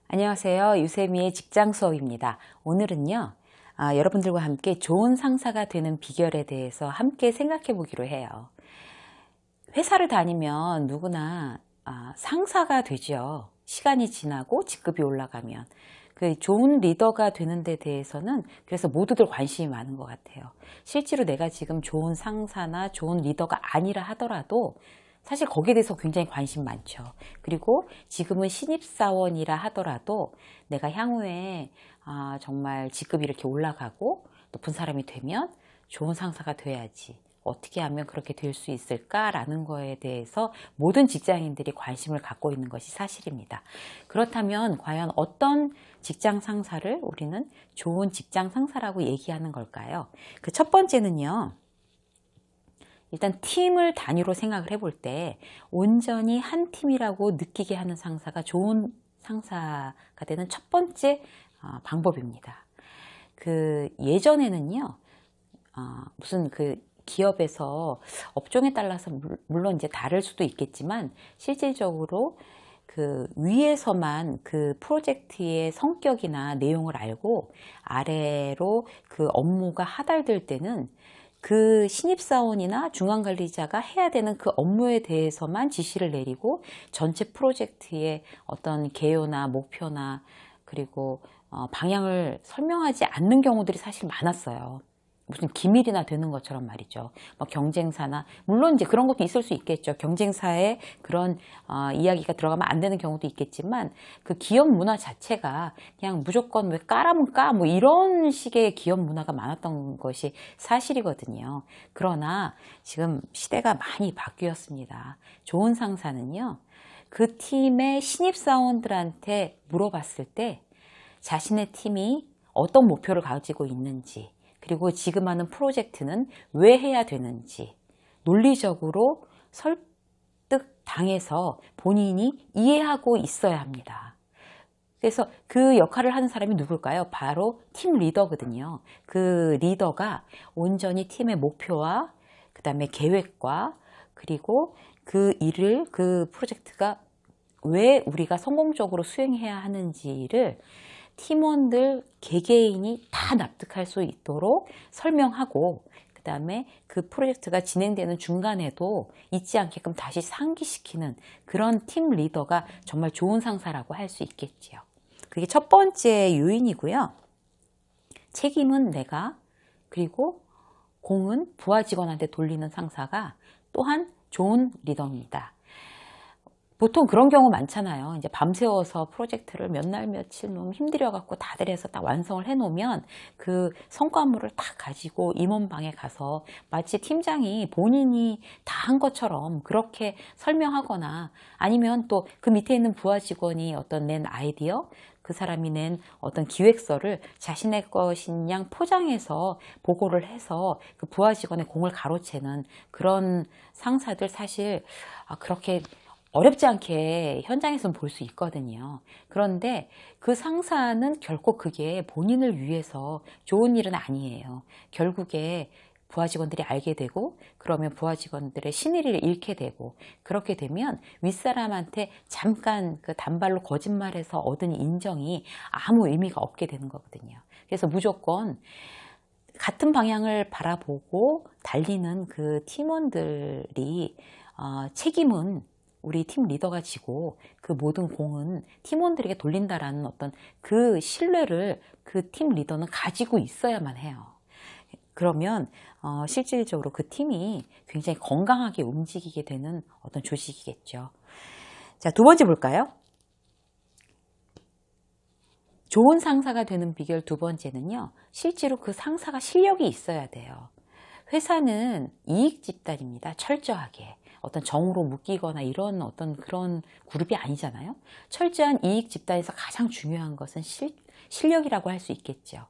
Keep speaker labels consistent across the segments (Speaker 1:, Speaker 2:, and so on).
Speaker 1: 안녕하세요. 유세미의 직장 수업입니다. 오늘은요, 여러분들과 함께 좋은 상사가 되는 비결에 대해서 함께 생각해 보기로 해요. 회사를 다니면 누구나 상사가 되죠. 시간이 지나고 직급이 올라가면. 그 좋은 리더가 되는 데 대해서는 그래서 모두들 관심이 많은 것 같아요. 실제로 내가 지금 좋은 상사나 좋은 리더가 아니라 하더라도 사실 거기에 대해서 굉장히 관심 많죠. 그리고 지금은 신입사원이라 하더라도 내가 향후에 정말 직급이 이렇게 올라가고 높은 사람이 되면 좋은 상사가 돼야지. 어떻게 하면 그렇게 될 수 있을까라는 거에 대해서 모든 직장인들이 관심을 갖고 있는 것이 사실입니다. 그렇다면 과연 어떤 직장 상사를 우리는 좋은 직장 상사라고 얘기하는 걸까요? 그 첫 번째는요. 일단 팀을 단위로 생각을 해볼 때 온전히 한 팀이라고 느끼게 하는 상사가 좋은 상사가 되는 첫 번째 방법입니다. 그 예전에는요. 무슨 그 기업에서 업종에 따라서 물론 이제 다를 수도 있겠지만 실질적으로 그 위에서만 그 프로젝트의 성격이나 내용을 알고 아래로 그 업무가 하달될 때는 그 신입사원이나 중앙관리자가 해야 되는 그 업무에 대해서만 지시를 내리고 전체 프로젝트의 어떤 개요나 목표나 그리고 방향을 설명하지 않는 경우들이 사실 많았어요. 무슨 기밀이나 되는 것처럼 말이죠. 뭐 경쟁사나 물론 이제 그런 것도 있을 수 있겠죠. 경쟁사에 그런 이야기가 들어가면 안 되는 경우도 있겠지만 그 기업 문화 자체가 그냥 무조건 왜 까라면 까 뭐 이런 식의 기업 문화가 많았던 것이 사실이거든요. 그러나 지금 시대가 많이 바뀌었습니다. 좋은 상사는요. 그 팀의 신입사원들한테 물어봤을 때 자신의 팀이 어떤 목표를 가지고 있는지 그리고 지금 하는 프로젝트는 왜 해야 되는지 논리적으로 설득당해서 본인이 이해하고 있어야 합니다. 그래서 그 역할을 하는 사람이 누굴까요? 바로 팀 리더거든요. 그 리더가 온전히 팀의 목표와 그 다음에 계획과 그리고 그 일을 그 프로젝트가 왜 우리가 성공적으로 수행해야 하는지를 팀원들 개개인이 다 납득할 수 있도록 설명하고 그 다음에 그 프로젝트가 진행되는 중간에도 잊지 않게끔 다시 상기시키는 그런 팀 리더가 정말 좋은 상사라고 할 수 있겠지요. 그게 첫 번째 요인이고요. 책임은 내가 그리고 공은 부하 직원한테 돌리는 상사가 또한 좋은 리더입니다. 보통 그런 경우 많잖아요. 이제 밤새워서 프로젝트를 몇 날 며칠 너무 힘들여갖고 다들 해서 딱 완성을 해놓으면 그 성과물을 딱 가지고 임원방에 가서 마치 팀장이 본인이 다 한 것처럼 그렇게 설명하거나 아니면 또 그 밑에 있는 부하 직원이 어떤 낸 아이디어 그 사람이 낸 어떤 기획서를 자신의 것인 양 포장해서 보고를 해서 그 부하 직원의 공을 가로채는 그런 상사들 사실 그렇게 어렵지 않게 현장에서는 볼 수 있거든요. 그런데 그 상사는 결코 그게 본인을 위해서 좋은 일은 아니에요. 결국에 부하 직원들이 알게 되고 그러면 부하 직원들의 신의를 잃게 되고 그렇게 되면 윗사람한테 잠깐 그 단발로 거짓말해서 얻은 인정이 아무 의미가 없게 되는 거거든요. 그래서 무조건 같은 방향을 바라보고 달리는 그 팀원들이 책임은 우리 팀 리더가 지고 그 모든 공은 팀원들에게 돌린다라는 어떤 그 신뢰를 그 팀 리더는 가지고 있어야만 해요. 그러면 실질적으로 그 팀이 굉장히 건강하게 움직이게 되는 어떤 조직이겠죠. 자, 두 번째 볼까요? 좋은 상사가 되는 비결 두 번째는요. 실제로 그 상사가 실력이 있어야 돼요. 회사는 이익 집단입니다. 철저하게. 어떤 정으로 묶이거나 이런 어떤 그런 그룹이 아니잖아요. 철저한 이익 집단에서 가장 중요한 것은 실력이라고 할 수 있겠죠.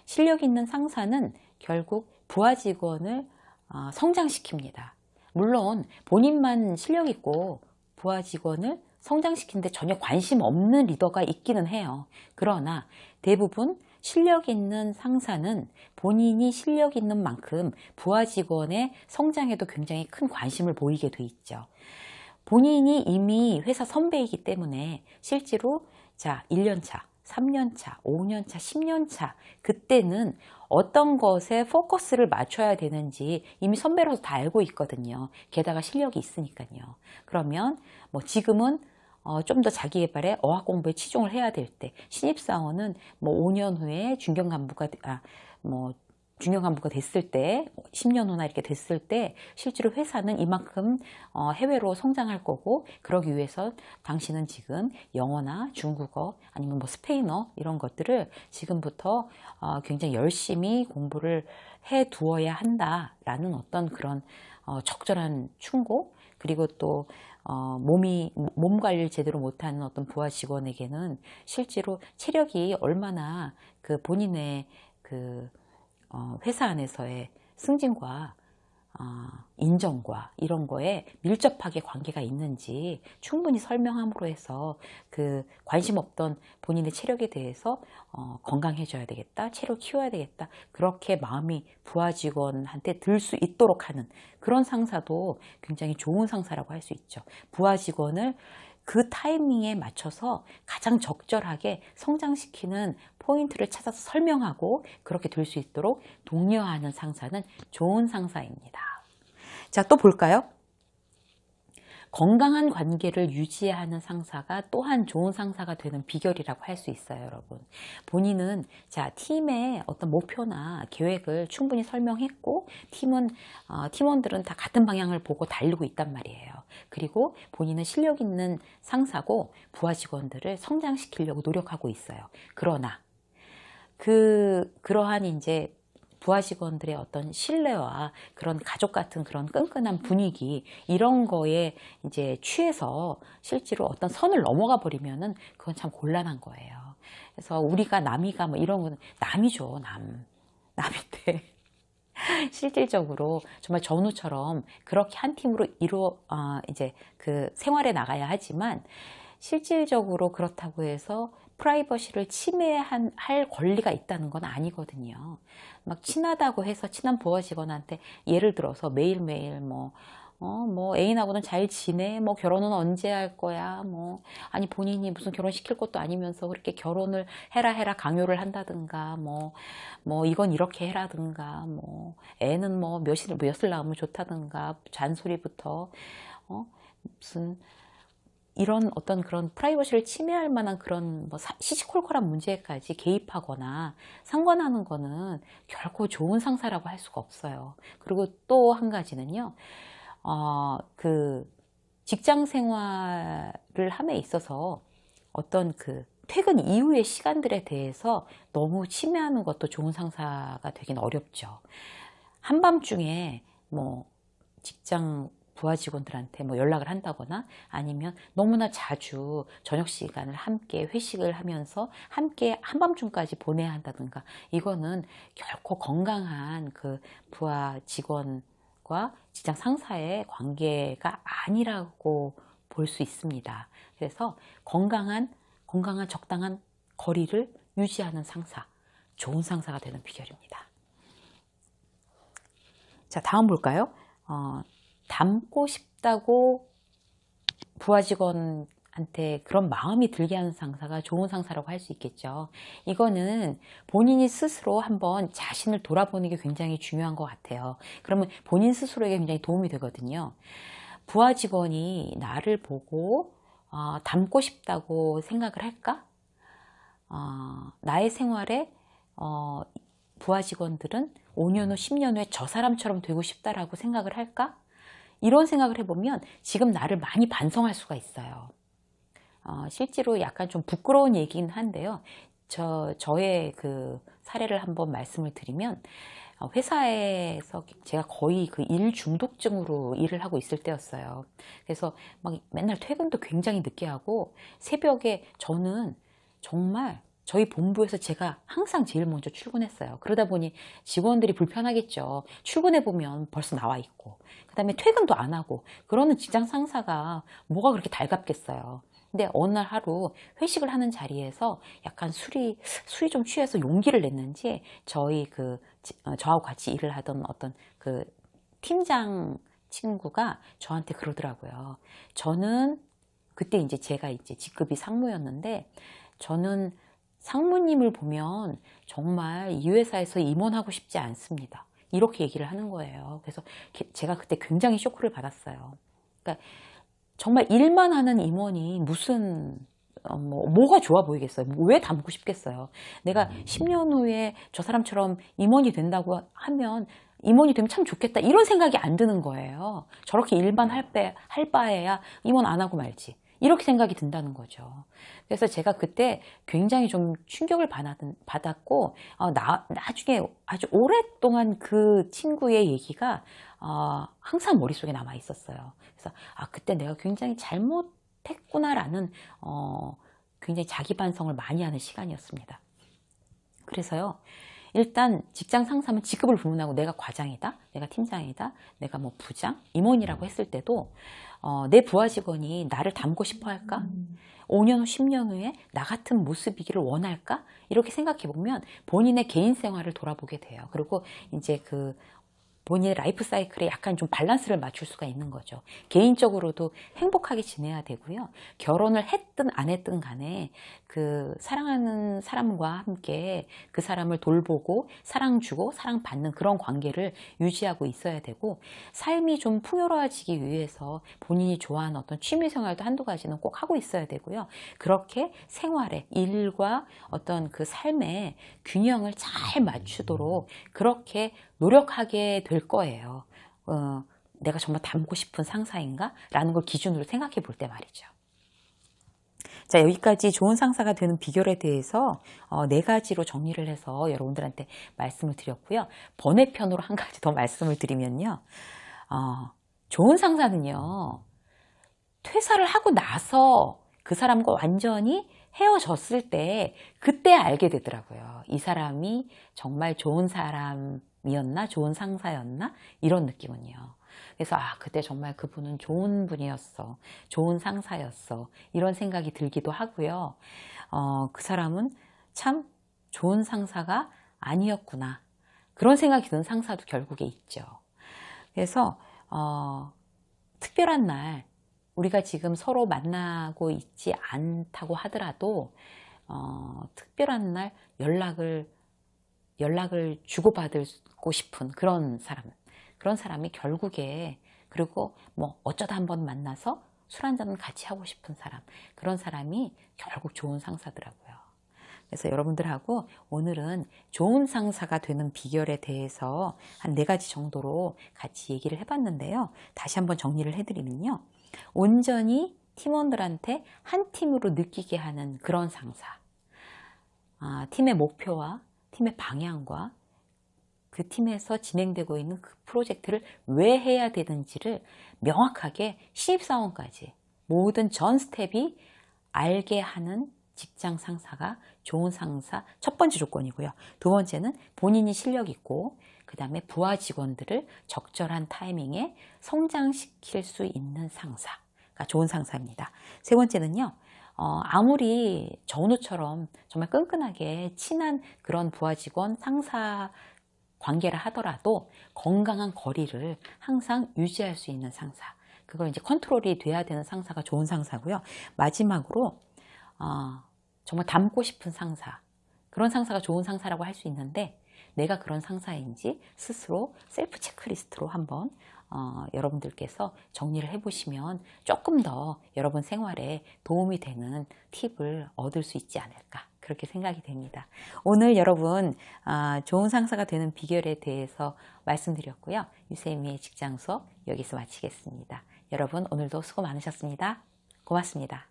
Speaker 1: 실력 있는 상사는 결국 부하 직원을 성장시킵니다. 물론 본인만 실력 있고 부하 직원을 성장시키는데 전혀 관심 없는 리더가 있기는 해요. 그러나 대부분 실력 있는 상사는 본인이 실력 있는 만큼 부하 직원의 성장에도 굉장히 큰 관심을 보이게 돼 있죠. 본인이 이미 회사 선배이기 때문에 실제로 자 1년차, 3년차, 5년차, 10년차 그때는 어떤 것에 포커스를 맞춰야 되는지 이미 선배로서 다 알고 있거든요. 게다가 실력이 있으니까요. 그러면 뭐 지금은 좀 더 자기 개발에 어학 공부에 치중을 해야 될 때, 신입사원은 뭐 5년 후에 중견 간부가 됐을 때, 10년 후나 이렇게 됐을 때 실제로 회사는 이만큼 해외로 성장할 거고, 그러기 위해서 당신은 지금 영어나 중국어 아니면 뭐 스페인어 이런 것들을 지금부터 굉장히 열심히 공부를 해 두어야 한다라는 어떤 그런 적절한 충고, 그리고 또 몸 관리를 제대로 못하는 어떤 부하 직원에게는 실제로 체력이 얼마나 그 본인의 그 회사 안에서의 승진과 인정과 이런 거에 밀접하게 관계가 있는지 충분히 설명함으로 해서 그 관심 없던 본인의 체력에 대해서 건강해져야 되겠다, 체력 키워야 되겠다, 그렇게 마음이 부하 직원한테 들 수 있도록 하는 그런 상사도 굉장히 좋은 상사라고 할 수 있죠. 부하 직원을 그 타이밍에 맞춰서 가장 적절하게 성장시키는 포인트를 찾아서 설명하고 그렇게 될 수 있도록 독려하는 상사는 좋은 상사입니다. 자, 또 볼까요? 건강한 관계를 유지하는 상사가 또한 좋은 상사가 되는 비결이라고 할 수 있어요, 여러분. 본인은 자, 팀의 어떤 목표나 계획을 충분히 설명했고, 팀원들은 다 같은 방향을 보고 달리고 있단 말이에요. 그리고 본인은 실력 있는 상사고 부하 직원들을 성장시키려고 노력하고 있어요. 그러나 그러한 이제 부하 직원들의 어떤 신뢰와 그런 가족 같은 그런 끈끈한 분위기, 이런 거에 이제 취해서 실제로 어떤 선을 넘어가 버리면은 그건 참 곤란한 거예요. 그래서 우리가 남이가 뭐 이런 거는 남이죠, 남인데 실질적으로 정말 전우처럼 그렇게 한 팀으로 이제 그 생활에 나가야 하지만, 실질적으로 그렇다고 해서 프라이버시를 침해할 권리가 있다는 건 아니거든요. 막 친하다고 해서 친한 부하 직원한테 예를 들어서 매일매일 뭐 애인하고는 잘 지내? 뭐 결혼은 언제 할 거야? 아니 본인이 무슨 결혼시킬 것도 아니면서 그렇게 결혼을 해라 강요를 한다든가, 이건 이렇게 해라든가, 애는 몇을 낳으면 좋다든가, 잔소리부터, 무슨, 이런 어떤 그런 프라이버시를 침해할 만한 그런 시시콜콜한 문제까지 개입하거나 상관하는 거는 결코 좋은 상사라고 할 수가 없어요. 그리고 또 한 가지는요, 그 직장 생활을 함에 있어서 어떤 그 퇴근 이후의 시간들에 대해서 너무 침해하는 것도 좋은 상사가 되긴 어렵죠. 한밤중에 직장 부하 직원들한테 연락을 한다거나, 아니면 너무나 자주 저녁 시간을 함께 회식을 하면서 함께 한밤중까지 보내야 한다든가, 이거는 결코 건강한 그 부하 직원과 직장 상사의 관계가 아니라고 볼 수 있습니다. 그래서 건강한 적당한 거리를 유지하는 상사, 좋은 상사가 되는 비결입니다. 자, 다음 볼까요? 닮고 싶다고 부하 직원한테 그런 마음이 들게 하는 상사가 좋은 상사라고 할 수 있겠죠. 이거는 본인이 스스로 한번 자신을 돌아보는 게 굉장히 중요한 것 같아요. 그러면 본인 스스로에게 굉장히 도움이 되거든요. 부하 직원이 나를 보고 닮고 싶다고 생각을 할까? 나의 생활에 부하 직원들은 5년 후, 10년 후에 저 사람처럼 되고 싶다라고 생각을 할까? 이런 생각을 해보면 지금 나를 많이 반성할 수가 있어요. 실제로 약간 좀 부끄러운 얘기긴 한데요. 저의 그 사례를 한번 말씀을 드리면, 회사에서 제가 거의 그 일 중독증으로 일을 하고 있을 때였어요. 그래서 막 맨날 퇴근도 굉장히 늦게 하고, 새벽에 저는 정말 저희 본부에서 제가 항상 제일 먼저 출근했어요. 그러다 보니 직원들이 불편하겠죠. 출근해보면 벌써 나와 있고, 그 다음에 퇴근도 안 하고, 그러는 직장 상사가 뭐가 그렇게 달갑겠어요. 근데 어느 날 하루 회식을 하는 자리에서 약간 술이 좀 취해서 용기를 냈는지, 저하고 같이 일을 하던 어떤 그 팀장 친구가 저한테 그러더라고요. 저는 그때 이제 제가 이제 직급이 상무였는데, 저는 상무님을 보면 정말 이 회사에서 임원하고 싶지 않습니다. 이렇게 얘기를 하는 거예요. 그래서 제가 그때 굉장히 쇼크를 받았어요. 그러니까 정말 일만 하는 임원이 무슨 뭐가 좋아 보이겠어요? 왜 닮고 싶겠어요? 내가 10년 후에 저 사람처럼 임원이 된다고 하면, 임원이 되면 참 좋겠다, 이런 생각이 안 드는 거예요. 저렇게 일만 할 바에야 임원 안 하고 말지, 이렇게 생각이 든다는 거죠. 그래서 제가 그때 굉장히 좀 충격을 받았고, 나중에 아주 오랫동안 그 친구의 얘기가 항상 머릿속에 남아 있었어요. 그래서 그때 내가 굉장히 잘못했구나라는 굉장히 자기 반성을 많이 하는 시간이었습니다. 그래서요, 일단 직장 상사면 직급을 불문하고 내가 과장이다, 내가 팀장이다, 내가 뭐 부장, 임원이라고 했을 때도 내 부하 직원이 나를 닮고 싶어 할까? 5년 후, 10년 후에 나 같은 모습이기를 원할까? 이렇게 생각해 보면 본인의 개인 생활을 돌아보게 돼요. 그리고 이제 본인의 라이프 사이클에 약간 좀 밸런스를 맞출 수가 있는 거죠. 개인적으로도 행복하게 지내야 되고요. 결혼을 했든 안 했든 간에 그 사랑하는 사람과 함께 그 사람을 돌보고 사랑 주고 사랑 받는 그런 관계를 유지하고 있어야 되고, 삶이 좀 풍요로워지기 위해서 본인이 좋아하는 어떤 취미 생활도 한두 가지는 꼭 하고 있어야 되고요. 그렇게 생활에, 일과 어떤 그 삶의 균형을 잘 맞추도록 그렇게 노력하게 될 거예요. 내가 정말 닮고 싶은 상사인가? 라는 걸 기준으로 생각해 볼 때 말이죠. 자, 여기까지 좋은 상사가 되는 비결에 대해서 4가지로 정리를 해서 여러분들한테 말씀을 드렸고요. 번외편으로 한 가지 더 말씀을 드리면요. 좋은 상사는요, 퇴사를 하고 나서 그 사람과 완전히 헤어졌을 때, 그때 알게 되더라고요. 이 사람이 정말 좋은 사람이었나, 좋은 상사였나, 이런 느낌은요. 그래서 그때 정말 그분은 좋은 분이었어, 좋은 상사였어, 이런 생각이 들기도 하고요. 그 사람은 참 좋은 상사가 아니었구나, 그런 생각이 드는 상사도 결국에 있죠. 그래서 특별한 날, 우리가 지금 서로 만나고 있지 않다고 하더라도 특별한 날 연락을 주고받고 싶은 그런 사람이 결국에, 그리고 뭐 어쩌다 한번 만나서 술 한잔 같이 하고 싶은 사람, 그런 사람이 결국 좋은 상사더라고요. 그래서 여러분들하고 오늘은 좋은 상사가 되는 비결에 대해서 한 4가지 정도로 같이 얘기를 해봤는데요. 다시 한번 정리를 해드리면요. 온전히 팀원들한테 한 팀으로 느끼게 하는 그런 상사. 팀의 목표와 팀의 방향과 그 팀에서 진행되고 있는 그 프로젝트를 왜 해야 되는지를 명확하게 신입사원까지 모든 전 스텝이 알게 하는 직장 상사가 좋은 상사 첫 번째 조건이고요. 2번째는 본인이 실력 있고, 그 다음에 부하 직원들을 적절한 타이밍에 성장시킬 수 있는 상사가 좋은 상사입니다. 3번째는요, 아무리 전우처럼 정말 끈끈하게 친한 그런 부하 직원 상사 관계를 하더라도 건강한 거리를 항상 유지할 수 있는 상사, 그걸 이제 컨트롤이 돼야 되는 상사가 좋은 상사고요. 마지막으로 정말 닮고 싶은 상사, 그런 상사가 좋은 상사라고 할 수 있는데, 내가 그런 상사인지 스스로 셀프 체크리스트로 한번 여러분들께서 정리를 해보시면 조금 더 여러분 생활에 도움이 되는 팁을 얻을 수 있지 않을까, 그렇게 생각이 됩니다. 오늘 여러분 좋은 상사가 되는 비결에 대해서 말씀드렸고요. 유세미의 직장 수업 여기서 마치겠습니다. 여러분 오늘도 수고 많으셨습니다. 고맙습니다.